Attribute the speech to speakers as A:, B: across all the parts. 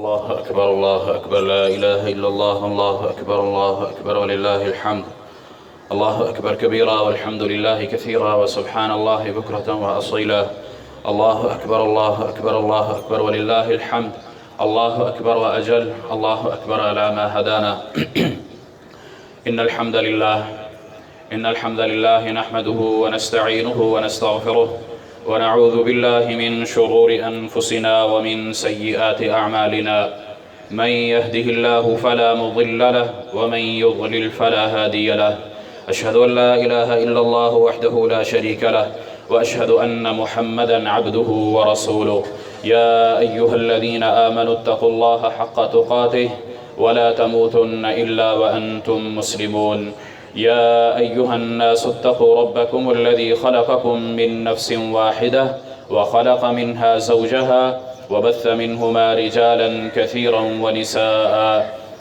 A: الله أكبر الله أكبر لا إله إلا الله الله أكبر الله أكبر ولله الحمد. الله أكبر كبيرا والحمد لله كثيرا وسبحان الله بكرة وأصيلا. الله أكبر الله أكبر الله أكبر ولله الحمد. الله أكبر وأجل. الله أكبر على ما هدانا. إن الحمد لله نحمده ونستعينه ونستغفره ونعوذ بالله من شرور أنفسنا ومن سيئات أعمالنا. من يهده الله فلا مضل له ومن يضلل فلا هادي له. أشهد أن لا إله إلا الله وحده لا شريك له وأشهد أن محمدا عبده ورسوله. يا أيها الذين آمنوا اتقوا الله حق تقاته ولا تموتن إلا وأنتم مسلمون. يا أيها الناس اتقوا ربكم الذي خلقكم من نفس واحدة وخلق منها زوجها وبث منهما رجالا كثيرا ونساء.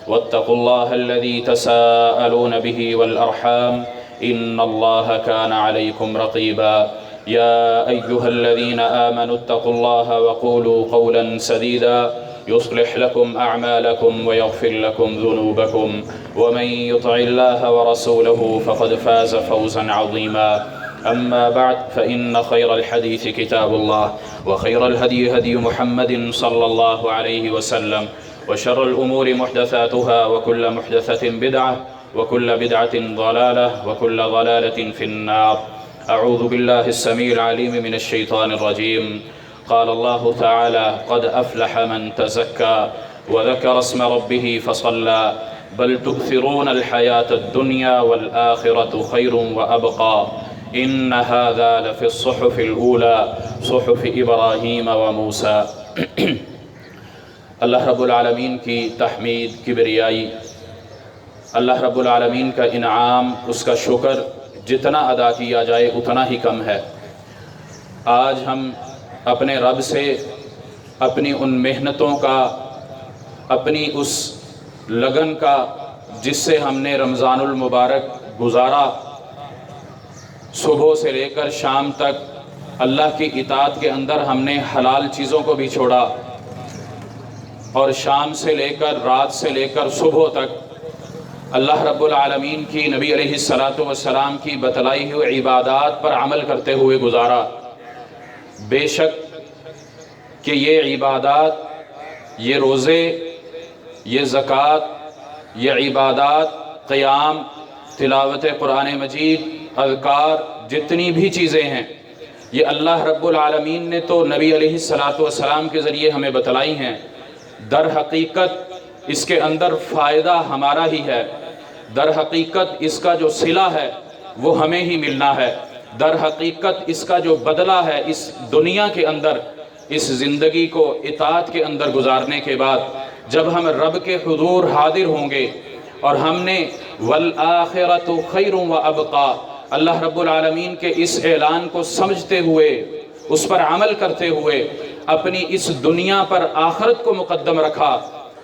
A: واتقوا الله الذي تساءلون به والأرحام إن الله كان عليكم رقيبا. يا أيها الذين آمنوا اتقوا الله وقولوا قولا سديدا يصلح لكم أعمالكم ويغفر لكم ذنوبكم ومن يطع الله ورسوله فقد فاز فوزا عظيما. أما بعد فإن خير الحديث كتاب الله وخير الهدي هدي محمد صلى الله عليه وسلم وشر الأمور محدثاتها وكل محدثة بدعة وكل بدعة ضلالة وكل ضلالة في النار. أعوذ بالله السميع العليم من الشيطان الرجيم. قال الله تعالى قد أفلح من تزكى وذكر اسم ربه فصلى بل تؤثرون الحياة الدنيا والآخرة خير وأبقى إن هذا لفي الصحف الأولى صحف إبراهيم وموسى. اللہ رب العالمین کی تحمید کبریائی، اللہ رب العالمین کا انعام، اس کا شکر جتنا ادا کیا جائے اتنا ہی کم ہے۔ آج ہم اپنے رب سے اپنی ان محنتوں کا، اپنی اس لگن کا جس سے ہم نے رمضان المبارک گزارا، صبح سے لے کر شام تک اللہ کی اطاعت کے اندر ہم نے حلال چیزوں کو بھی چھوڑا، اور شام سے لے کر رات سے لے کر صبح تک اللہ رب العالمین کی نبی علیہ السلام کی بتلائی ہوئی عبادات پر عمل کرتے ہوئے گزارا۔ بے شک کہ یہ عبادات، یہ روزے، یہ زکوٰۃ، یہ عبادات، قیام، تلاوت قرآن مجید، اذکار، جتنی بھی چیزیں ہیں، یہ اللہ رب العالمین نے تو نبی علیہ السلام کے ذریعے ہمیں بتلائی ہیں۔ در حقیقت اس کے اندر فائدہ ہمارا ہی ہے، در حقیقت اس کا جو صلہ ہے وہ ہمیں ہی ملنا ہے، در حقیقت اس کا جو بدلہ ہے اس دنیا کے اندر، اس زندگی کو اطاعت کے اندر گزارنے کے بعد جب ہم رب کے حضور حاضر ہوں گے اور ہم نے والآخرۃ خیر وابقیٰ اللہ رب العالمین کے اس اعلان کو سمجھتے ہوئے، اس پر عمل کرتے ہوئے اپنی اس دنیا پر آخرت کو مقدم رکھا،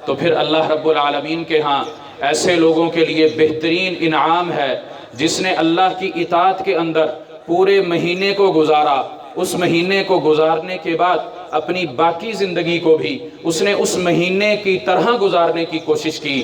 A: تو پھر اللہ رب العالمین کے ہاں ایسے لوگوں کے لیے بہترین انعام ہے جس نے اللہ کی اطاعت کے اندر پورے مہینے کو گزارا، اس مہینے کو گزارنے کے بعد اپنی باقی زندگی کو بھی اس نے اس مہینے کی طرح گزارنے کی کوشش کی۔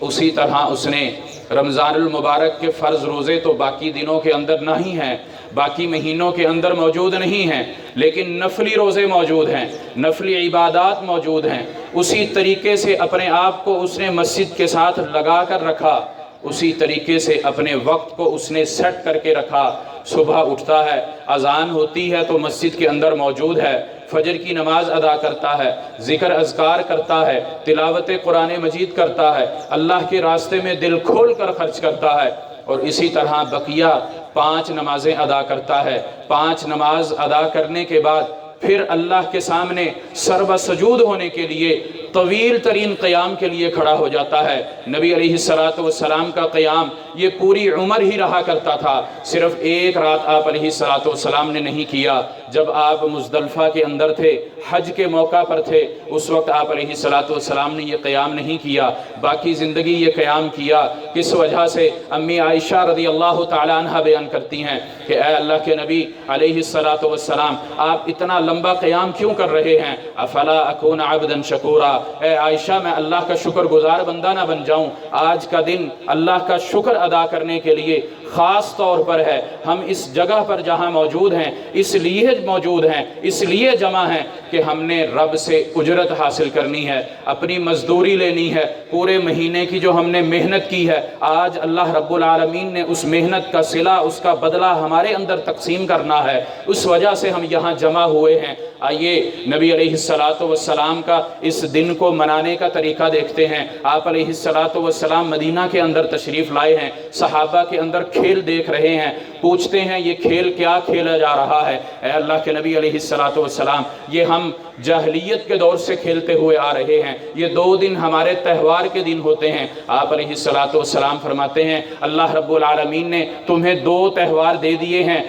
A: اسی طرح اس نے رمضان المبارک کے فرض روزے تو باقی دنوں کے اندر نہیں ہیں، باقی مہینوں کے اندر موجود نہیں ہیں، لیکن نفلی روزے موجود ہیں، نفلی عبادات موجود ہیں۔ اسی طریقے سے اپنے آپ کو اس نے مسجد کے ساتھ لگا کر رکھا، اسی طریقے سے اپنے وقت کو اس نے سیٹ کر کے رکھا۔ صبح اٹھتا ہے، اذان ہوتی ہے تو مسجد کے اندر موجود ہے، فجر کی نماز ادا کرتا ہے، ذکر اذکار کرتا ہے، تلاوت قرآن مجید کرتا ہے، اللہ کے راستے میں دل کھول کر خرچ کرتا ہے، اور اسی طرح بقیہ 5 نمازیں ادا کرتا ہے۔ 5 نماز ادا کرنے کے بعد پھر اللہ کے سامنے سر سجود ہونے کے لیے طویل ترین قیام کے لیے کھڑا ہو جاتا ہے۔ نبی علیہ السلام کا قیام یہ پوری عمر ہی رہا کرتا تھا، صرف ایک رات آپ علیہ السلام نے نہیں کیا۔ جب آپ مزدلفہ کے اندر تھے، حج کے موقع پر تھے، اس وقت آپ علیہ السلام نے یہ قیام نہیں کیا، باقی زندگی یہ قیام کیا۔ کس وجہ سے؟ امی عائشہ رضی اللہ تعالیٰ عنہ بیان کرتی ہیں کہ اے اللہ کے نبی علیہ السلام، آپ اتنا لمبا قیام کیوں کر رہے ہیں؟ افلا اکون عبدا شکورا، اے عائشہ میں اللہ کا شکر گزار بندہ نہ بن جاؤں؟ آج کا دن اللہ کا شکر ادا کرنے کے لیے خاص طور پر ہے۔ ہم اس جگہ پر جہاں موجود ہیں اس لیے موجود ہیں، اس لیے جمع ہیں کہ ہم نے رب سے اجرت حاصل کرنی ہے، اپنی مزدوری لینی ہے، پورے مہینے کی جو ہم نے محنت کی ہے آج اللہ رب العالمین نے اس محنت کا صلہ، اس کا بدلہ ہمارے اندر تقسیم کرنا ہے، اس وجہ سے ہم یہاں جمع ہوئے ہیں۔ آئیے نبی علیہ السلام کا اس دن کو منانے کا طریقہ دیکھتے ہیں۔ آپ علیہ السلام مدینہ کے اندر تشریف لائے ہیں، صحابہ کے اندر کھیل دیکھ رہے ہیں، پوچھتے ہیں یہ کھیل کیا کھیلا جا رہا ہے؟ اے اللہ کے نبی علیہ السلام، یہ ہم جاہلیت کے دور سے کھیلتے ہوئے آ رہے ہیں، یہ 2 دن ہمارے تہوار کے دن ہوتے ہیں۔ آپ علیہ السلام فرماتے ہیں اللہ رب العالمین نے تمہیں 2 تہوار دے دیے ہیں،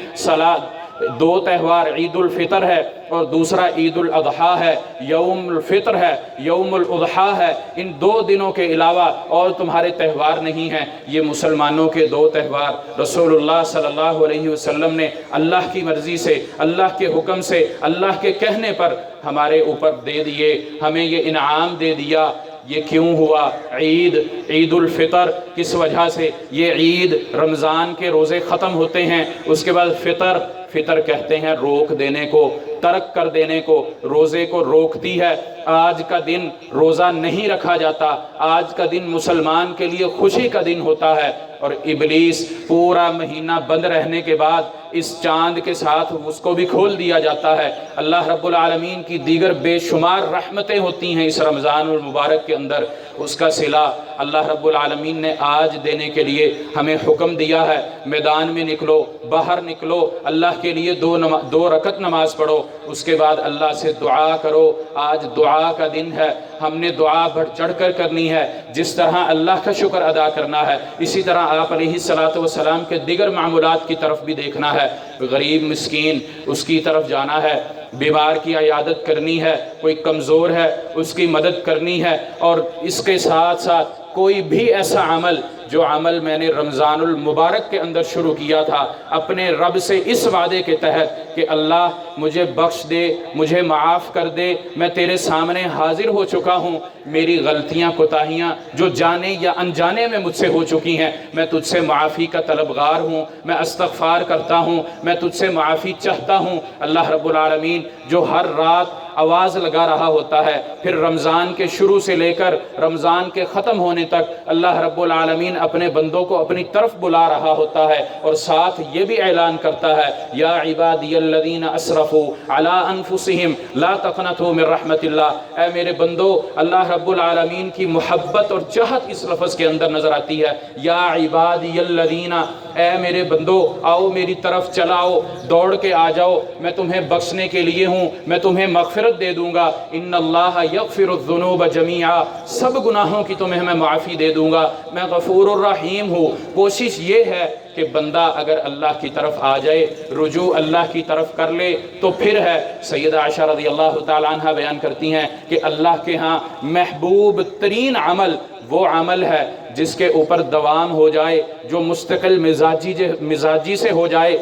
A: 2 تہوار، عید الفطر ہے اور دوسرا عید الاضحیٰ ہے، یوم الفطر ہے، یوم الاضحیٰ ہے۔ ان 2 دنوں کے علاوہ اور تمہارے تہوار نہیں ہیں۔ یہ مسلمانوں کے 2 تہوار رسول اللہ صلی اللہ علیہ وسلم نے اللہ کی مرضی سے، اللہ کے حکم سے، اللہ کے کہنے پر ہمارے اوپر دے دیے، ہمیں یہ انعام دے دیا۔ یہ کیوں ہوا؟ عید الفطر کس وجہ سے؟ یہ عید رمضان کے روزے ختم ہوتے ہیں، اس کے بعد فطر کہتے ہیں روک دینے کو، ترک کر دینے کو، روزے کو روکتی ہے۔ آج کا دن روزہ نہیں رکھا جاتا، آج کا دن مسلمان کے لیے خوشی کا دن ہوتا ہے، اور ابلیس پورا مہینہ بند رہنے کے بعد اس چاند کے ساتھ اس کو بھی کھول دیا جاتا ہے۔ اللہ رب العالمین کی دیگر بے شمار رحمتیں ہوتی ہیں اس رمضان المبارک کے اندر، اس کا صلہ اللہ رب العالمین نے آج دینے کے لیے ہمیں حکم دیا ہے۔ میدان میں نکلو، باہر نکلو، اللہ کے لیے 2 رکعت نماز پڑھو، اس کے بعد اللہ سے دعا کرو۔ آج دعا کا دن ہے، ہم نے دعا بڑھ چڑھ کر کرنی ہے، جس طرح اللہ کا شکر ادا کرنا ہے اسی طرح آپ علیہ السلام کے دیگر معمولات کی طرف بھی دیکھنا ہے۔ غریب مسکین اس کی طرف جانا ہے، بیمار کی عیادت کرنی ہے، کوئی کمزور ہے اس کی مدد کرنی ہے، اور اس کے ساتھ ساتھ کوئی بھی ایسا عمل جو عمل میں نے رمضان المبارک کے اندر شروع کیا تھا اپنے رب سے اس وعدے کے تحت کہ اللہ مجھے بخش دے، مجھے معاف کر دے، میں تیرے سامنے حاضر ہو چکا ہوں، میری غلطیاں کوتاہیاں جو جانے یا انجانے میں مجھ سے ہو چکی ہیں میں تجھ سے معافی کا طلبگار ہوں، میں استغفار کرتا ہوں، میں تجھ سے معافی چاہتا ہوں۔ اللہ رب العالمین جو ہر رات آواز لگا رہا ہوتا ہے، پھر رمضان کے شروع سے لے کر رمضان کے ختم ہونے تک اللہ رب العالمین اپنے بندوں کو اپنی طرف بلا رہا ہوتا ہے، اور ساتھ یہ بھی اعلان کرتا ہے یا عبادی الذین اسرفوا علی انفسہم لا تقنطوا من رحمت اللہ۔ اے میرے بندو، اللہ رب العالمین کی محبت اور چاہت اس لفظ کے اندر نظر آتی ہے، یا عبادی الذین، اے میرے بندو آؤ میری طرف چلاؤ، دوڑ کے آ جاؤ، میں تمہیں بخشنے کے لیے ہوں، میں تمہیں مغفرت دے دوں گا۔ ان اللہ یغفر الذنوب جمیعا، سب گناہوں کی تمہیں میں معافی دے دوں گا، میں غفور الرحیم ہوں۔ کوشش یہ ہے کہ بندہ اگر اللہ کی طرف آ جائے، رجوع اللہ کی طرف کر لے تو پھر ہے۔ سیدہ عائشہ رضی اللہ تعالیٰ عنہ بیان کرتی ہیں کہ اللہ کے ہاں محبوب ترین عمل وہ عمل ہے جس کے اوپر دوام ہو جائے، جو مستقل مزاجی سے ہو جائے،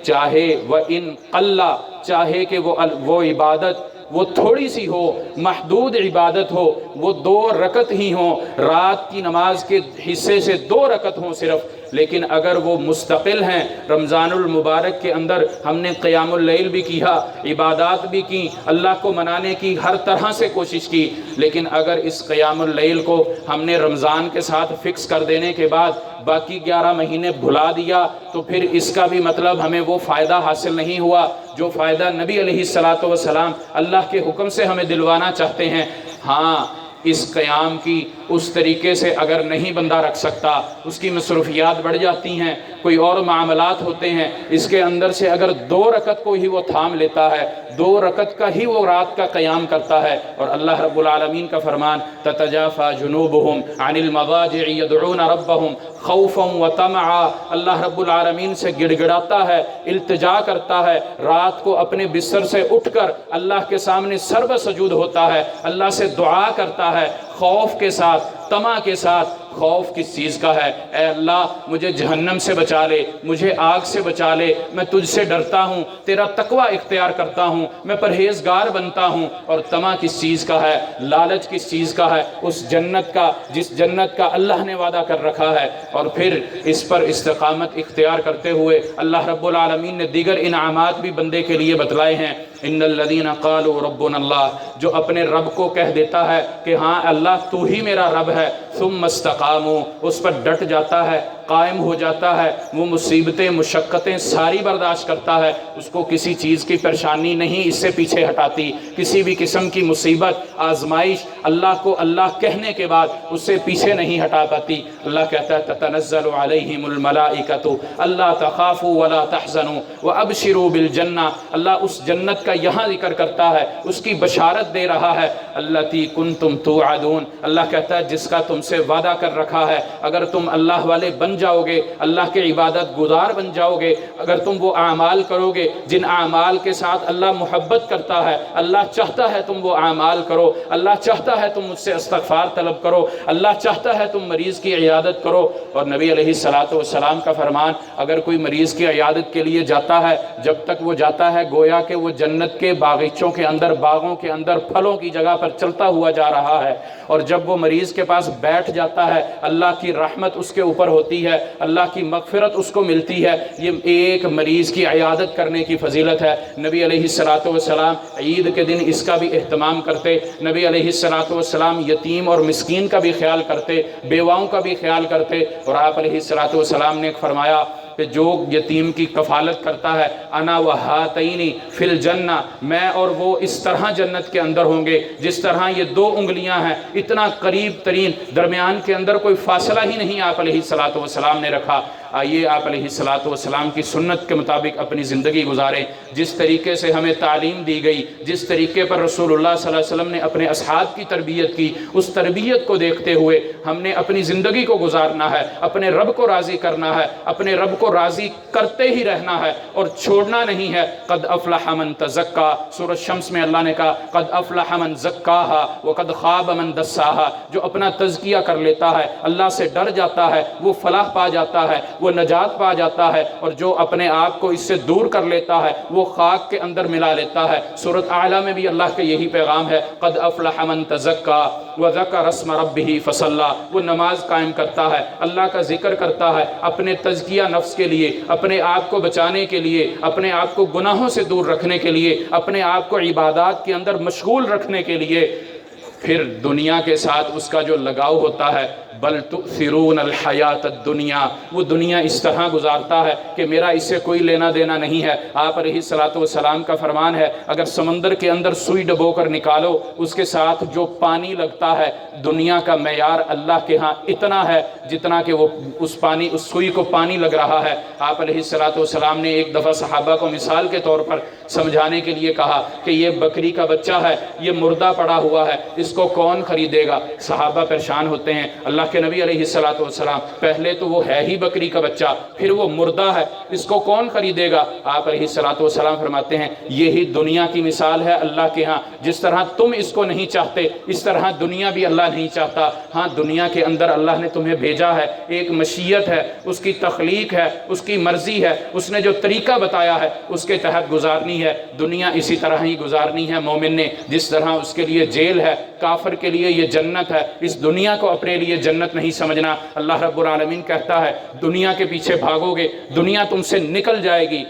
A: چاہے وہ ان اللہ، چاہے کہ وہ عبادت وہ تھوڑی سی ہو، محدود عبادت ہو، وہ 2 رکعت ہی ہوں، رات کی نماز کے حصے سے 2 رکعت ہوں صرف، لیکن اگر وہ مستقل ہیں۔ رمضان المبارک کے اندر ہم نے قیام اللیل بھی کیا، عبادات بھی کی، اللہ کو منانے کی ہر طرح سے کوشش کی، لیکن اگر اس قیام اللیل کو ہم نے رمضان کے ساتھ فکس کر دینے کے بعد باقی 11 مہینے بھلا دیا تو پھر اس کا بھی مطلب ہمیں وہ فائدہ حاصل نہیں ہوا جو فائدہ نبی علیہ السلام اللہ کے حکم سے ہمیں دلوانا چاہتے ہیں۔ ہاں، اس قیام کی اس طریقے سے اگر نہیں بندہ رکھ سکتا، اس کی مصروفیات بڑھ جاتی ہیں، کوئی اور معاملات ہوتے ہیں، اس کے اندر سے اگر 2 رکعت کو ہی وہ تھام لیتا ہے، 2 رکعت کا ہی وہ رات کا قیام کرتا ہے، اور اللہ رب العالمین کا فرمان تتجافى جنوبهم عن المضاجع يدعون ربهم خوفا وطمعا، اللہ رب العالمین سے گڑ گڑاتا ہے، التجا کرتا ہے، رات کو اپنے بستر سے اٹھ کر اللہ کے سامنے سر بسجود ہوتا ہے، اللہ سے دعا کرتا ہے، خوف کے ساتھ، طمع کے ساتھ، خوف کس چیز کا ہے؟ اے اللہ مجھے جہنم سے بچا لے، مجھے آگ سے بچا لے، میں تجھ سے ڈرتا ہوں، تیرا تقوی اختیار کرتا ہوں، میں پرہیزگار بنتا ہوں۔ اور طمع کس چیز کا ہے؟ لالچ کس چیز کا ہے؟ اس جنت کا جس جنت کا اللہ نے وعدہ کر رکھا ہے۔ اور پھر اس پر استقامت اختیار کرتے ہوئے اللہ رب العالمین نے دیگر انعامات بھی بندے کے لیے بتلائے ہیں۔ ان الذین قالوا ربنا اللہ، جو اپنے رب کو کہہ دیتا ہے کہ ہاں اللہ تو ہی میرا رب ہے، ثم استقاموا، اس پر ڈٹ جاتا ہے، قائم ہو جاتا ہے، وہ مصیبتیں مشقتیں ساری برداشت کرتا ہے، اس کو کسی چیز کی پریشانی نہیں اس سے پیچھے ہٹاتی، کسی بھی قسم کی مصیبت آزمائش اللہ کو اللہ کہنے کے بعد اس سے پیچھے نہیں ہٹا پاتی۔ اللہ کہتا ہے تتنزل علیہم الملائکۃ الا تخافوا ولا تحزنوا وابشروا بالجنہ۔ اللہ اس جنت کا یہاں ذکر کرتا ہے، اس کی بشارت دے رہا ہے، التی کنتم توعدون، اللہ کہتا ہے جس کا تم سے وعدہ کر رکھا ہے۔ اگر تم اللہ والے بن جاؤ گے، اللہ کے عبادت گزار بن جاؤ گے، اگر تم وہ اعمال کرو گے جن اعمال کے ساتھ اللہ محبت کرتا ہے، اللہ چاہتا ہے تم وہ اعمال کرو، اللہ چاہتا ہے تم مجھ سے استغفار طلب کرو، اللہ چاہتا ہے تم مریض کی عیادت کرو۔ اور نبی علیہ السلام کا فرمان، اگر کوئی مریض کی عیادت کے لیے جاتا ہے، جب تک وہ جاتا ہے گویا کہ وہ جنت کے باغیچوں کے اندر، باغوں کے اندر پھلوں کی جگہ پر چلتا ہوا جا رہا ہے، اور جب وہ مریض کے پاس بیٹھ جاتا ہے اللہ کی رحمت اس کے اوپر ہوتی ہے، اللہ کی مغفرت اس کو ملتی ہے۔ یہ ایک مریض کی عیادت کرنے کی فضیلت ہے۔ نبی علیہ السلام عید کے دن اس کا بھی اہتمام کرتے، نبی علیہ السلام یتیم اور مسکین کا بھی خیال کرتے، بیواؤں کا بھی خیال کرتے، اور آپ علیہ السلام نے فرمایا کہ جو یتیم کی کفالت کرتا ہے، انا وہاتینی فی الجنہ، میں اور وہ اس طرح جنت کے اندر ہوں گے جس طرح یہ دو انگلیاں ہیں، اتنا قریب ترین، درمیان کے اندر کوئی فاصلہ ہی نہیں آپ علیہ السلام نے رکھا۔ آئیے آپ علیہ السلام کی سنت کے مطابق اپنی زندگی گزاریں، جس طریقے سے ہمیں تعلیم دی گئی، جس طریقے پر رسول اللہ صلی اللہ علیہ وسلم نے اپنے اصحاب کی تربیت کی، اس تربیت کو دیکھتے ہوئے ہم نے اپنی زندگی کو گزارنا ہے، اپنے رب کو راضی کرنا ہے، اپنے رب کو راضی کرتے ہی رہنا ہے اور چھوڑنا نہیں ہے۔ قد افلح من تزکا، سورۃ شمس میں اللہ نے کہا قد افلح من زکاہا وقد خاب من دساہا، جو اپنا تزکیہ کر لیتا ہے، اللہ سے ڈر جاتا ہے، وہ فلاح پا جاتا ہے، وہ نجات پا جاتا ہے، اور جو اپنے آپ کو اس سے دور کر لیتا ہے وہ خاک کے اندر ملا لیتا ہے۔ سورۃ اعلیٰ میں بھی اللہ کا یہی پیغام ہے، قد افلح من تزکا وذکر اسم ربہ فصلی، وہ نماز قائم کرتا ہے، اللہ کا ذکر کرتا ہے، اپنے تزکیہ نفس کے لیے، اپنے آپ کو بچانے کے لیے، اپنے آپ کو گناہوں سے دور رکھنے کے لیے، اپنے آپ کو عبادات کے اندر مشغول رکھنے کے لیے۔ پھر دنیا کے ساتھ اس کا جو لگاؤ ہوتا ہے، بل تؤثرون الحیات الدنیا، وہ دنیا اس طرح گزارتا ہے کہ میرا اس سے کوئی لینا دینا نہیں ہے۔ آپ علیہ السلام کا فرمان ہے، اگر سمندر کے اندر سوئی ڈبو کر نکالو، اس کے ساتھ جو پانی لگتا ہے، دنیا کا معیار اللہ کے ہاں اتنا ہے جتنا کہ وہ اس سوئی کو پانی لگ رہا ہے۔ آپ علیہ السلام نے ایک دفعہ صحابہ کو مثال کے طور پر سمجھانے کے لیے کہا کہ یہ بکری کا بچہ ہے، یہ مردہ پڑا ہوا ہے، اس کو کون خریدے گا؟ صحابہ پریشان ہوتے ہیں، اللہ کے نبی علیہ السلام پہلے تو وہ ہے ہی بکری کا بچہ، پھر وہ مردہ ہے، اس کو کون خریدے گا؟ آپ علیہ السلام فرماتے ہیں یہی دنیا کی مثال ہے اللہ کے ہاں، جس طرح تم اس کو نہیں چاہتے اس طرح دنیا بھی اللہ نہیں چاہتا۔ ہاں دنیا کے اندر اللہ نے تمہیں بھیجا ہے، ایک مشیت ہے، اس کی تخلیق ہے، اس کی مرضی ہے، اس نے جو طریقہ بتایا ہے اس کے تحت گزارنی ہے۔ دنیا اسی طرح ہی گزارنی ہے مومن نے، جس طرح اس کے لیے جیل ہے، کافر کے لیے یہ جنت ہے۔ اس دنیا کو اپنے لیے جنت نہیں سمجھنا۔ اللہ رب العالمین کہتا ہے دنیا کے پیچھے بھاگو گے، دنیا تم سے نکل جائے گی،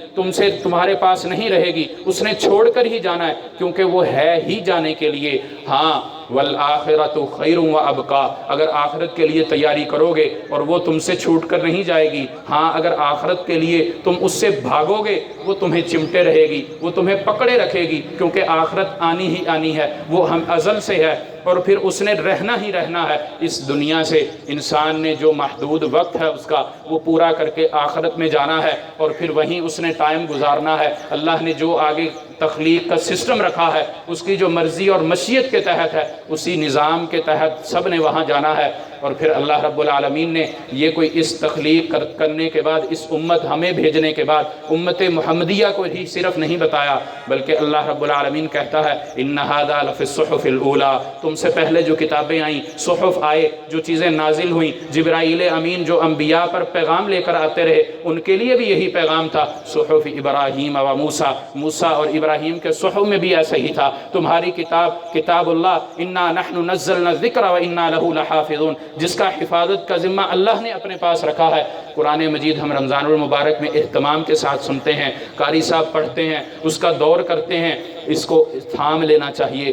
A: تمہارے پاس نہیں رہے گی، اس نے چھوڑ کر ہی جانا ہے، کیونکہ وہ ہے ہی جانے کے لیے۔ ہاں والآخرۃ خیر وابقیٰ، اگر آخرت کے لیے تیاری کرو گے اور وہ تم سے چھوٹ کر نہیں جائے گی، ہاں اگر آخرت کے لیے تم اس سے بھاگو گے وہ تمہیں چمٹے رہے گی، وہ تمہیں پکڑے رکھے گی، کیونکہ آخرت آنی ہی آنی ہے، وہ ہم ازل سے ہے اور پھر اس نے رہنا ہی رہنا ہے۔ اس دنیا سے انسان نے جو محدود وقت ہے اس کا وہ پورا کر کے آخرت میں جانا ہے، اور پھر وہیں اس نے ٹائم گزارنا ہے۔ اللہ نے جو آگے تخلیق کا سسٹم رکھا ہے، اس کی جو مرضی اور مشیت کے تحت ہے، اسی نظام کے تحت سب نے وہاں جانا ہے۔ اور پھر اللہ رب العالمین نے یہ کوئی اس تخلیق کرنے کے بعد اس امت ہمیں بھیجنے کے بعد امت محمدیہ کو ہی صرف نہیں بتایا، بلکہ اللہ رب العالمین کہتا ہے ان ھذا لفی الصحف الاولیٰ، تم سے پہلے جو کتابیں آئیں، صحف آئے، جو چیزیں نازل ہوئیں، جبرائیل امین جو انبیاء پر پیغام لے کر آتے رہے، ان کے لیے بھی یہی پیغام تھا، صحف ابراہیم و موسیٰ، موسیٰ اور ابراہیم کے صحف میں بھی ایسا ہی تھا، تمہاری کتاب کتاب اللہ انا نحن نزلنا الذکر و انا لہ لحافظون، جس کا حفاظت کا ذمہ اللہ نے اپنے پاس رکھا ہے۔ قرآن مجید ہم رمضان المبارک میں اہتمام کے ساتھ سنتے ہیں، قاری صاحب پڑھتے ہیں، اس کا دور کرتے ہیں، اس کو تھام لینا چاہیے۔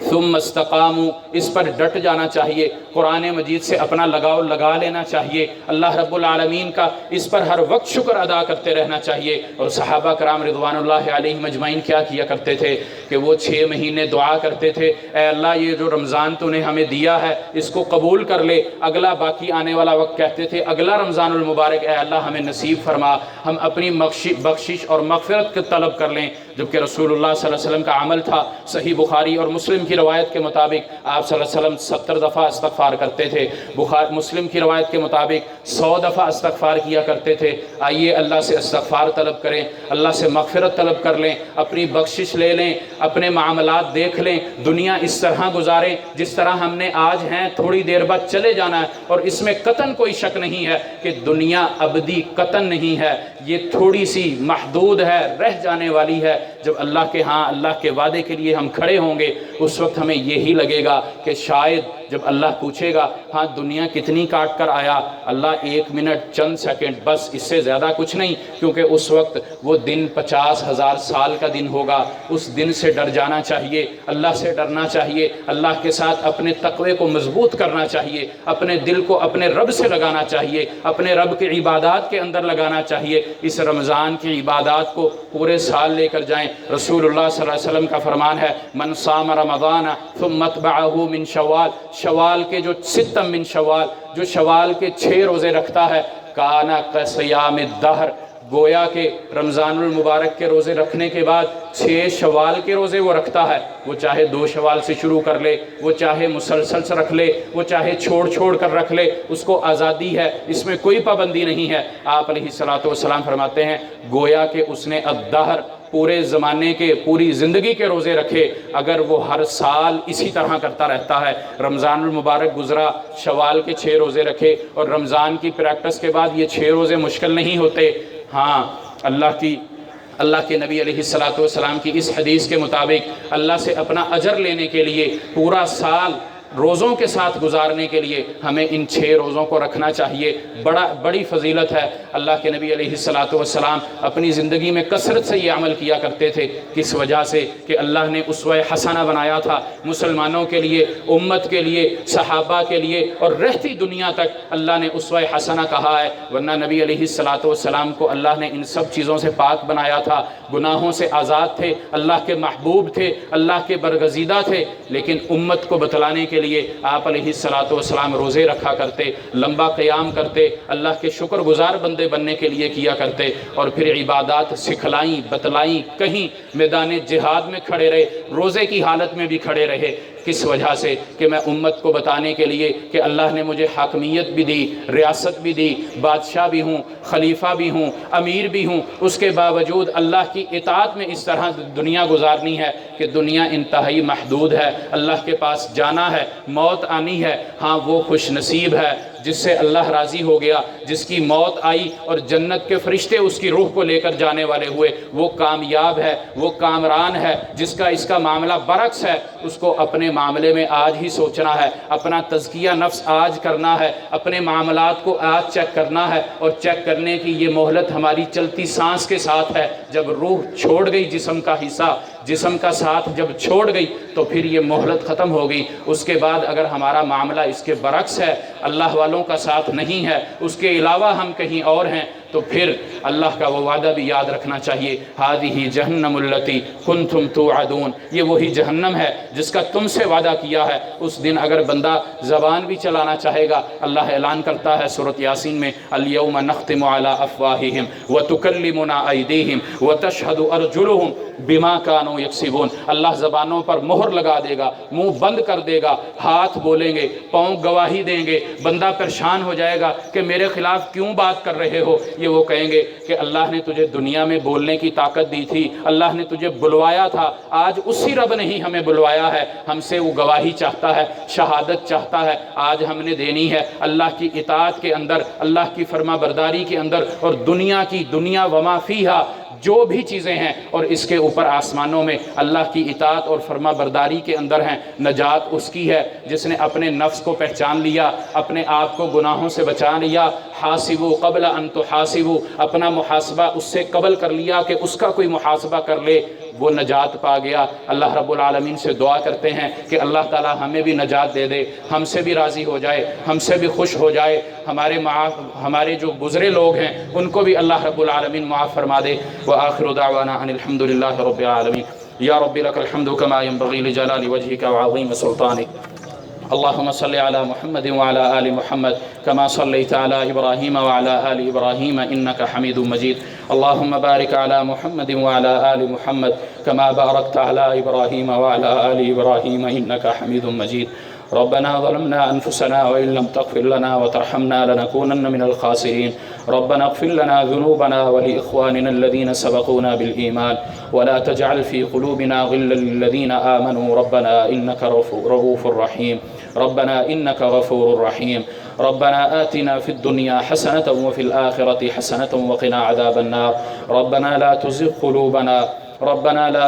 A: ثم استقاموا، اس پر ڈٹ جانا چاہیے، قرآن مجید سے اپنا لگاؤ لگا لینا چاہیے، اللہ رب العالمین کا اس پر ہر وقت شکر ادا کرتے رہنا چاہیے۔ اور صحابہ کرام رضوان اللہ علیہم اجمعین کیا کیا کرتے تھے کہ وہ 6 مہینے دعا کرتے تھے، اے اللہ یہ جو رمضان تو نے ہمیں دیا ہے اس کو قبول کر لے، اگلا باقی آنے والا وقت کہتے تھے اگلا رمضان المبارک اے اللہ ہمیں نصیب فرما، ہم اپنی بخشش اور مغفرت کے طلب کر لیں، جبکہ رسول اللہ صلی اللہ علیہ وسلم کا عمل تھا، صحیح بخاری اور مسلم کی روایت کے مطابق آپ صلی اللہ علیہ وسلم 70 دفعہ استغفار کرتے تھے، مسلم کی روایت کے مطابق 100 دفعہ استغفار کیا کرتے تھے۔ آئیے اللہ سے استغفار طلب کریں، اللہ سے مغفرت طلب کر لیں، اپنی بخشش لے لیں، اپنے معاملات دیکھ لیں، دنیا اس طرح گزاریں جس طرح ہم نے آج ہیں، تھوڑی دیر بعد چلے جانا ہے، اور اس میں قطعاً کوئی شک نہیں ہے کہ دنیا ابدی قطعاً نہیں ہے، یہ تھوڑی سی محدود ہے، رہ جانے والی ہے۔ جب اللہ کے ہاں اللہ کے وعدے کے لیے ہم کھڑے ہوں گے اس وقت ہمیں یہی لگے گا کہ شاید جب اللہ پوچھے گا ہاں دنیا کتنی کاٹ کر آیا، اللہ 1 منٹ چند سیکنڈ بس، اس سے زیادہ کچھ نہیں، کیونکہ اس وقت وہ دن 50,000 سال کا دن ہوگا۔ اس دن سے ڈر جانا چاہیے، اللہ سے ڈرنا چاہیے، اللہ کے ساتھ اپنے تقوی کو مضبوط کرنا چاہیے، اپنے دل کو اپنے رب سے لگانا چاہیے، اپنے رب کی عبادات کے اندر لگانا چاہیے۔ اس رمضان کی عبادات کو پورے سال لے کر جائیں۔ رسول اللہ صلی اللہ علیہ وسلم کا فرمان ہے من صام رمضان ثم اتبعہ من شوال، شوال کے جو 6 من شوال، جو شوال کے 6 روزے رکھتا ہے، کانا کصیام الدہر، گویا کہ رمضان المبارک کے روزے رکھنے کے بعد 6 شوال کے روزے وہ رکھتا ہے، وہ چاہے 2 شوال سے شروع کر لے، وہ چاہے مسلسل سے رکھ لے، وہ چاہے چھوڑ کر رکھ لے، اس کو آزادی ہے، اس میں کوئی پابندی نہیں ہے۔ آپ علیہ الصلوۃ والسلام فرماتے ہیں گویا کہ اس نے الدہر، پورے زمانے کے پوری زندگی کے روزے رکھے، اگر وہ ہر سال اسی طرح کرتا رہتا ہے، رمضان المبارک گزرا، شوال کے 6 روزے رکھے، اور رمضان کی پریکٹس کے بعد یہ 6 روزے مشکل نہیں ہوتے۔ ہاں اللہ کے نبی علیہ الصلوۃ والسلام کی اس حدیث کے مطابق اللہ سے اپنا اجر لینے کے لیے پورا سال روزوں کے ساتھ گزارنے کے لیے ہمیں ان 6 روزوں کو رکھنا چاہیے۔ بڑی فضیلت ہے۔ اللہ کے نبی علیہ الصلوۃ والسلام اپنی زندگی میں کثرت سے یہ عمل کیا کرتے تھے، کس وجہ سے کہ اللہ نے اسوہ حسنہ بنایا تھا مسلمانوں کے لیے، امت کے لیے، صحابہ کے لیے، اور رہتی دنیا تک اللہ نے اسوہ حسنہ کہا ہے، ورنہ نبی علیہ الصلوۃ والسلام کو اللہ نے ان سب چیزوں سے پاک بنایا تھا، گناہوں سے آزاد تھے، اللہ کے محبوب تھے، اللہ کے برگزیدہ تھے، لیکن امت کو بتلانے کے لیے آپ علیہ الصلوۃ والسلام روزے رکھا کرتے، لمبا قیام کرتے، اللہ کے شکر گزار بندے بننے کے لیے کیا کرتے، اور پھر عبادات سکھلائیں بتلائیں، کہیں میدان جہاد میں کھڑے رہے، روزے کی حالت میں بھی کھڑے رہے، کس وجہ سے کہ میں امت کو بتانے کے لیے کہ اللہ نے مجھے حاکمیت بھی دی، ریاست بھی دی، بادشاہ بھی ہوں، خلیفہ بھی ہوں، امیر بھی ہوں، اس کے باوجود اللہ کی اطاعت میں اس طرح دنیا گزارنی ہے کہ دنیا انتہائی محدود ہے، اللہ کے پاس جانا ہے، موت آنی ہے۔ ہاں وہ خوش نصیب ہے جس سے اللہ راضی ہو گیا، جس کی موت آئی اور جنت کے فرشتے اس کی روح کو لے کر جانے والے ہوئے، وہ کامیاب ہے، وہ کامران ہے۔ جس کا اس کا معاملہ برعکس ہے، اس کو اپنے معاملے میں آج ہی سوچنا ہے، اپنا تزکیہ نفس آج کرنا ہے، اپنے معاملات کو آج چیک کرنا ہے، اور چیک کرنے کی یہ مہلت ہماری چلتی سانس کے ساتھ ہے۔ جب روح چھوڑ گئی جسم کا حصہ، جسم کا ساتھ جب چھوڑ گئی تو پھر یہ مہلت ختم ہو گئی۔ اس کے بعد اگر ہمارا معاملہ اس کے برعکس ہے، اللہ والوں کا ساتھ نہیں ہے، اس کے علاوہ ہم کہیں اور ہیں، تو پھر اللہ کا وہ وعدہ بھی یاد رکھنا چاہیے، ہذہ جہنم التی کنتم توعدون، یہ وہی جہنم ہے جس کا تم سے وعدہ کیا ہے۔ اس دن اگر بندہ زبان بھی چلانا چاہے گا، اللہ اعلان کرتا ہے سورۃ یاسین میں، الیوم نختم علی افواہہم وتکلمنا ایدیہم وتشہد ارجلہم بما کانوا یکسبون، اللہ زبانوں پر مہر لگا دے گا، منہ بند کر دے گا، ہاتھ بولیں گے، پاؤں گواہی دیں گے، بندہ پریشان ہو جائے گا کہ میرے خلاف کیوں بات کر رہے ہو؟ یہ وہ کہیں گے کہ اللہ نے تجھے دنیا میں بولنے کی طاقت دی تھی، اللہ نے تجھے بلوایا تھا، آج اسی رب نے ہی ہمیں بلوایا ہے، ہم سے وہ گواہی چاہتا ہے، شہادت چاہتا ہے، آج ہم نے دینی ہے اللہ کی اطاعت کے اندر، اللہ کی فرما برداری کے اندر، اور دنیا وما فیہا، جو بھی چیزیں ہیں اور اس کے اوپر آسمانوں میں اللہ کی اطاعت اور فرما برداری کے اندر ہیں، نجات اس کی ہے جس نے اپنے نفس کو پہچان لیا، اپنے آپ کو گناہوں سے بچا لیا، حاسبوا قبل ان تحاسبوا، اپنا محاسبہ اس سے قبل کر لیا کہ اس کا کوئی محاسبہ کر لے، وہ نجات پا گیا۔ اللہ رب العالمین سے دعا کرتے ہیں کہ اللہ تعالی ہمیں بھی نجات دے دے، ہم سے بھی راضی ہو جائے، ہم سے بھی خوش ہو جائے، ہمارے جو گزرے لوگ ہیں ان کو بھی اللہ رب العالمین معاف فرما دے۔ وآخر دعوانا ان الحمد للہ رب العالمین۔ یا رب لک الحمد کما ينبغی لجلال وجهک وعظیم سلطانک۔ اللهم صل على محمد وعلى آل محمد كما صليت على إبراهيم وعلى آل إبراهيم إنك حميد مجيد. اللهم بارك على محمد وعلى آل محمد كما باركت على إبراهيم وعلى آل إبراهيم إنك حميد مجيد. ربنا ظلمنا أنفسنا وإن لم تغفر لنا وترحمنا لنكونن من الخاسرين. ربنا اغفر لنا ذنوبنا ولإخواننا الذين سبقونا بالإيمان ولا تجعل في قلوبنا غلا للذين آمنوا ربنا إنك رؤوف رحيم. ربنا إنك غفور رحيم. ربنا آتنا في الدنيا حسنة وفي الآخرة حسنة وقنا عذاب النار. ربنا لا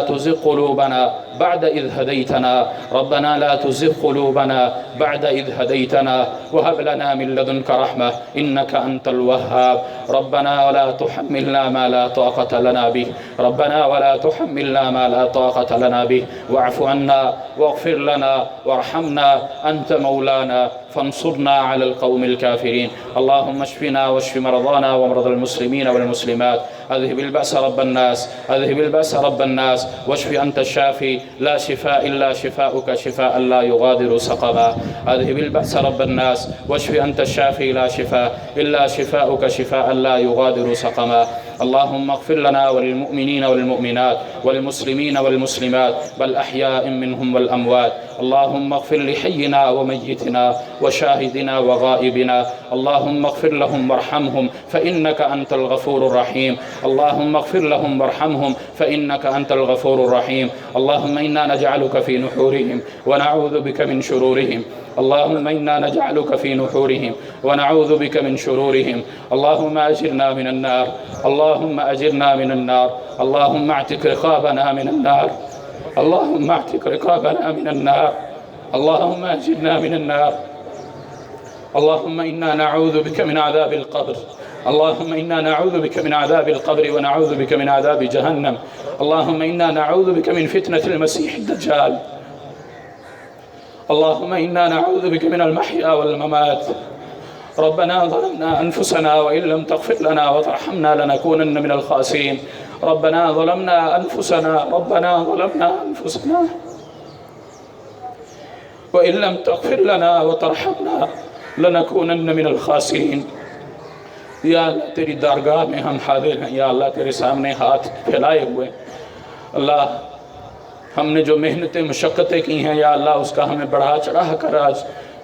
A: تزغ قلوبنا بعد إذ هديتنا. ربنا لا تزغ قلوبنا بعد إذ هديتنا وهب لنا من لدنك رحمة إنك أنت الوهاب. ربنا ولا تحملنا ما لا طاقة لنا به. ربنا ولا تحملنا ما لا طاقة لنا به. واعف عنا واغفر لنا وارحمنا أنت مولانا فانصرنا على القوم الكافرين. اللهم اشفنا واشف مرضانا ومرضى المسلمين والمسلمات. اذهب البأس رب الناس. اذهب البأس رب الناس واشف أنت الشافي لا شفاء إلا شفاؤك شفاء لا يغادر سقما. اذهب البأس رب الناس واشف أنت الشافي لا شفاء إلا شفاؤك شفاء لا يغادر سقما. اللهم اغفر لنا وللمؤمنين والمؤمنات والمسلمين والمسلمات بل أحياء منهم والأموات. اللهم اغفر لحينا وميتنا وشاهدنا وغائبنا. اللهم اغفر لهم وارحمهم فإنك أنت الغفور الرحيم. اللهم اغفر لهم وارحمهم فإنك أنت الغفور الرحيم. اللهم إنا نجعلك في نحورهم ونعوذ بك من شرورهم. اللهم إنا نجعلك في نحورهم ونعوذ بك من شرورهم. اللهم أجرنا من النار. اللهم أجرنا من النار. اللهم اعتق رقابنا من النار. اللهم اعتق رقابنا من النار. اللهم أجرنا من النار. اللهم إنا نعوذ بك من عذاب القبر. اللهم إنا نعوذ بك من عذاب القبر ونعوذ بك من عذاب جهنم. اللهم إنا نعوذ بك من فتنة المسيح الدجال. اللهم إنا نعوذ بك من المحيا والممات. ربنا ظلمنا أنفسنا وإن لم تغفر لنا وترحمنا لنكونن من الخاسرين. ربنا ظلمنا أنفسنا. ربنا ظلمنا أنفسنا وإن لم تغفر لنا وترحمنا لنكونن من الخاسرين. یا اللہ تیری درگاہ میں ہم حاضر ہیں، یا اللہ تیرے سامنے ہاتھ پھیلائے ہوئے، اللہ ہم نے جو محنتیں مشقتیں کی ہیں یا اللہ اس کا ہمیں بڑھا چڑھا کر آج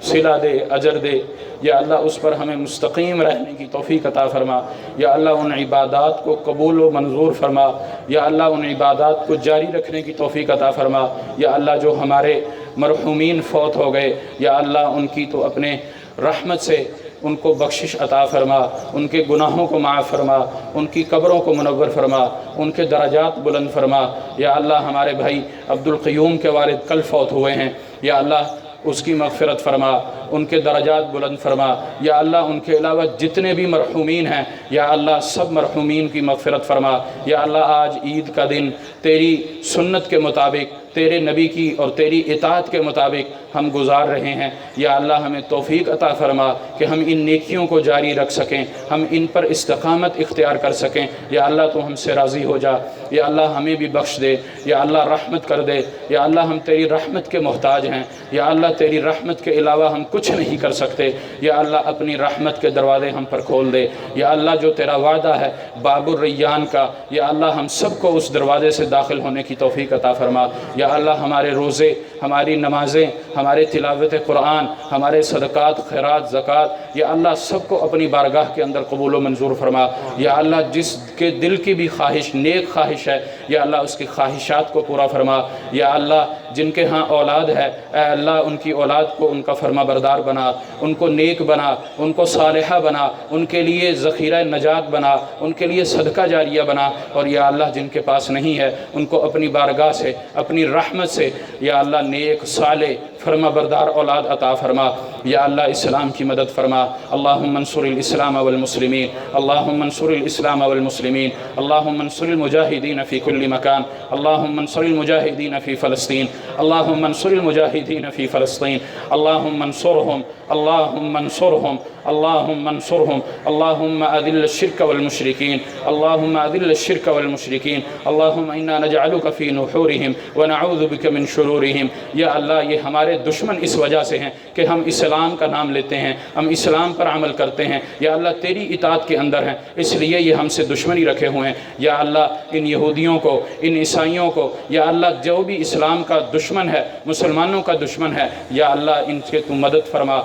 A: صلہ دے، اجر دے، یا اللہ اس پر ہمیں مستقیم رہنے کی توفیق عطا فرما. یا اللہ ان عبادات کو قبول و منظور فرما. یا اللہ ان عبادات کو جاری رکھنے کی توفیق عطا فرما. یا اللہ جو ہمارے مرحومین فوت ہو گئے یا اللہ ان کی تو اپنے رحمت سے ان کو بخشش عطا فرما، ان کے گناہوں کو معاف فرما، ان کی قبروں کو منور فرما، ان کے درجات بلند فرما. یا اللہ ہمارے بھائی عبدالقیوم کے والد کل فوت ہوئے ہیں، یا اللہ اس کی مغفرت فرما، ان کے درجات بلند فرما. یا اللہ ان کے علاوہ جتنے بھی مرحومین ہیں یا اللہ سب مرحومین کی مغفرت فرما. یا اللہ آج عید کا دن تیری سنت کے مطابق تیرے نبی کی اور تیری اطاعت کے مطابق ہم گزار رہے ہیں، یا اللہ ہمیں توفیق عطا فرما کہ ہم ان نیکیوں کو جاری رکھ سکیں، ہم ان پر استقامت اختیار کر سکیں۔ یا اللہ تو ہم سے راضی ہو جا، یا اللہ ہمیں بھی بخش دے، یا اللہ رحمت کر دے، یا اللہ ہم تیری رحمت کے محتاج ہیں، یا اللہ تیری رحمت کے علاوہ ہم کچھ نہیں کر سکتے، یا اللہ اپنی رحمت کے دروازے ہم پر کھول دے۔ یا اللہ جو تیرا وعدہ ہے باب الریان کا، یا اللہ ہم سب کو اس دروازے سے داخل ہونے کی توفیق عطا فرما۔ یا اللہ ہمارے روزے، ہماری نمازیں، ہمارے تلاوت قرآن، ہمارے صدقات، خیرات، زکوٰۃ، یا اللہ سب کو اپنی بارگاہ کے اندر قبول و منظور فرما۔ یا اللہ جس کے دل کی بھی خواہش نیک خواہش ہے، یا اللہ اس کی خواہشات کو پورا فرما۔ یا اللہ جن کے ہاں اولاد ہے، اے اللہ ان کی اولاد کو ان کا فرما بردار بنا، ان کو نیک بنا، ان کو صالحہ بنا، ان کے لیے ذخیرہ نجات بنا، ان کے لیے صدقہ جاریہ بنا۔ اور یا اللہ جن کے پاس نہیں ہے ان کو اپنی بارگاہ سے، اپنی رحمت سے یا اللہ نیک صالح فرما بردار اولاد عطا فرما۔ یا اللہ اسلام کی مدد فرما۔ اللہم انصر الاسلام والمسلمین، اللہم انصر الاسلام والمسلمین، اللہم انصر المجاہدین فی کل مکان، اللہم انصر المجاہدین فی فلسطین، اللہم انصر المجاہدین فی فلسطین، اللہم انصرہم، اللہم انصرہم، اللہم انصرہم، اللہم اذل الشرک والمشرکین، اللہم اذل الشرک والمشرکین، اللہم انا نجعلک فی نحورہم ونعوذ بک من شرورہم۔ یا اللہ یہ ہمارے دشمن اس وجہ سے ہیں کہ ہم اسلام کا نام لیتے ہیں، ہم اسلام پر عمل کرتے ہیں، یا اللہ تیری اطاعت کے اندر ہیں، اس لیے یہ ہم سے دشمنی رکھے ہوئے ہیں۔ یا اللہ ان یہودیوں کو، ان عیسائیوں کو، یا اللہ جو بھی اسلام کا دشمن ہے، مسلمانوں کا دشمن ہے، یا اللہ ان سے تو مدد فرما،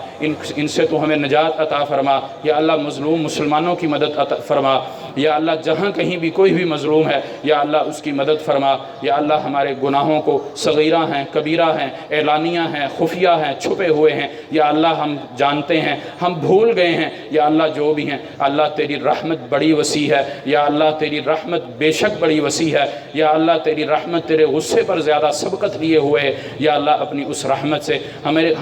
A: ان سے تو ہمیں نجات عطا فرما۔ یا اللہ مظلوم مسلمانوں کی مدد عطا فرما۔ یا اللہ جہاں کہیں بھی کوئی بھی مظلوم ہے، یا اللہ اس کی مدد فرما۔ یا اللہ ہمارے گناہوں کو صغیرہ ہیں، کبیرہ ہیں، اعلانیہ ہیں، خفیہ ہیں، چھپے ہوئے ہیں، یا اللہ ہم جانتے ہیں، ہم بھول گئے ہیں، یا اللہ جو بھی ہیں، اللہ تیری رحمت بڑی وسیع ہے، یا اللہ تیری رحمت بے شک بڑی وسیع ہے، یا اللہ تیری رحمت تیرے غصے پر زیادہ سبقت لیے ہوئے ہے۔ یا اللہ اپنی اس رحمت سے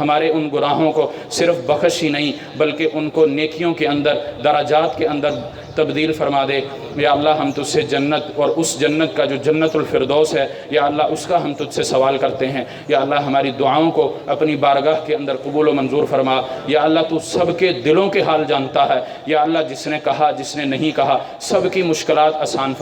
A: ہمارے ان گناہوں کو صرف بخش ہی نہیں بلکہ ان کو نیکیوں کے اندر، درجات کے اندر تبدیل فرما دے۔ یا اللہ ہم تجھ سے جنت اور اس جنت کا جو جنت الفردوس ہے، یا اللہ اس کا ہم تجھ سے سوال کرتے ہیں۔ یا اللہ ہماری دعاؤں کو اپنی بارگاہ کے اندر قبول و منظور فرما۔ یا اللہ تو سب کے دلوں کے حال جانتا ہے، یا اللہ جس نے کہا جس نے نہیں کہا سب کی مشکلات آسان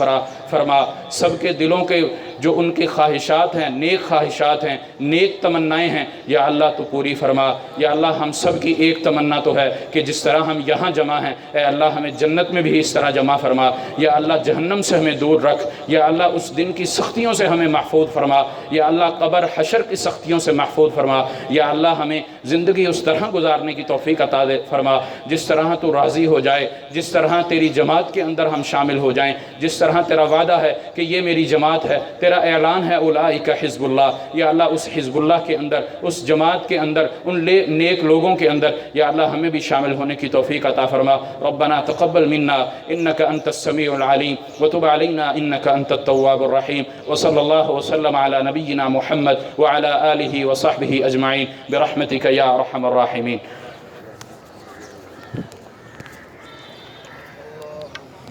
A: فرما، سب کے دلوں کے جو ان کی خواہشات ہیں، نیک خواہشات ہیں، نیک تمنائیں ہیں، یا اللہ تو پوری فرما۔ یا اللہ ہم سب کی ایک تمنا تو ہے کہ جس طرح ہم یہاں جمع ہیں، اے اللہ ہمیں جنت میں بھی اس طرح جمع فرما۔ یا اللہ جہنم سے ہمیں دور رکھ، یا اللہ اس دن کی سختیوں سے ہمیں محفوظ فرما۔ یا اللہ قبر حشر کی سختیوں سے محفوظ فرما۔ یا اللہ ہمیں زندگی اس طرح گزارنے کی توفیق عطا فرما جس طرح تو راضی ہو جائے، جس طرح تیری جماعت کے اندر ہم شامل ہو جائیں، جس طرح تیرا وعدہ ہے کہ یہ میری جماعت ہے، تیرا اعلان ہے اولئک حزب اللہ۔ یا اللہ اس حزب اللہ کے اندر، اس جماعت کے اندر، ان نیک لوگوں کے اندر یا اللہ ہمیں بھی شامل ہونے کی توفیق عطا فرما۔ ربنا تقبل منا انك انت السميع العليم وتب علينا انك انت التواب الرحيم وصلى الله وسلم على نبينا محمد وعلى آله وصحبه اجمعين برحمتك يا ارحم الراحمين۔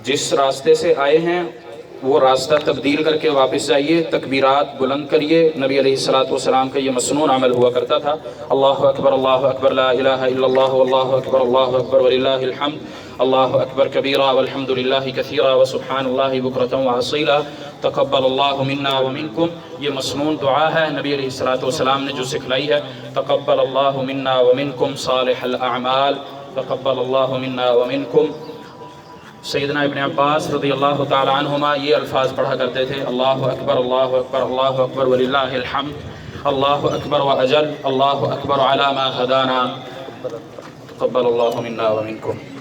A: جس راستے سے آئے ہیں وہ راستہ تبدیل کر کے واپس جائیے، تکبیرات بلند کریے۔ نبی علیہ السلام کا یہ مسنون عمل ہوا کرتا تھا۔ اللہ اکبر لا الہ الا اللہ واللہ اکبر وللہ الحمد، اللہ اکبر کبیرا والحمد للہ کثیرا وسبحان اللہ بکرۃ واصیلا، تقبل اللہ منا ومنکم۔ یہ مسنون دعا ہے نبی علیہ السلام نے جو سکھلائی ہے۔ تقبل اللہ منا ومنکم صالح الاعمال، تقبل اللہ منا ومنکم۔ سیدنا ابن عباس رضی اللہ تعالی عنہما یہ الفاظ پڑھا کرتے تھے، اللہ اکبر اللہ اکبر اللہ اکبر وللہ الحمد، اللہ اکبر واجل، اللہ اکبر علی ما ہدانا، تقبل اللہ منا ومنکم۔